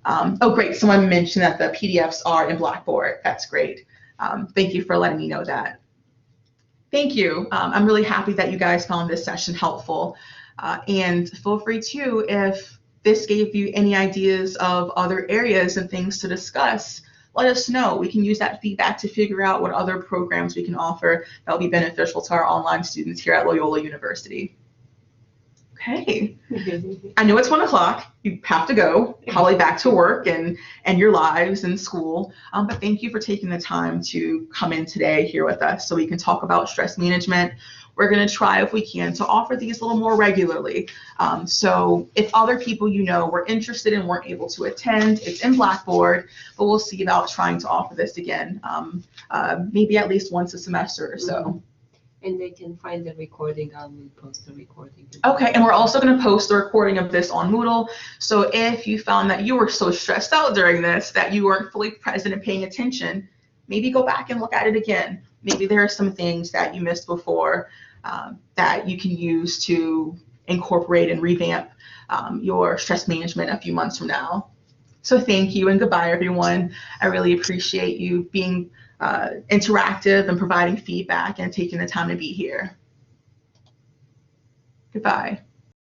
[SPEAKER 1] oh great, someone mentioned that the PDFs are in Blackboard. That's great. Thank you for letting me know that. Thank you. I'm really happy that you guys found this session helpful. And feel free to, if this gave you any ideas of other areas and things to discuss, let us know. We can use that feedback to figure out what other programs we can offer that will be beneficial to our online students here at Loyola University. Okay. I know it's 1 o'clock. You have to go, probably back to work and your lives and school. But thank you for taking the time to come in today here with us so we can talk about stress management. We're going to try, if we can, to offer these a little more regularly. So if other people you know were interested and weren't able to attend, it's in Blackboard, but we'll see about trying to offer this again, maybe at least once a semester or so.
[SPEAKER 2] And they can find the recording. I will post the recording.
[SPEAKER 1] Okay, and we're also going to post the recording of this on Moodle. So if you found that you were so stressed out during this that you weren't fully present and paying attention, maybe go back and look at it again. Maybe there are some things that you missed before that you can use to incorporate and revamp your stress management a few months from now. So thank you and goodbye, everyone. I really appreciate you being interactive and providing feedback and taking the time to be here. Goodbye.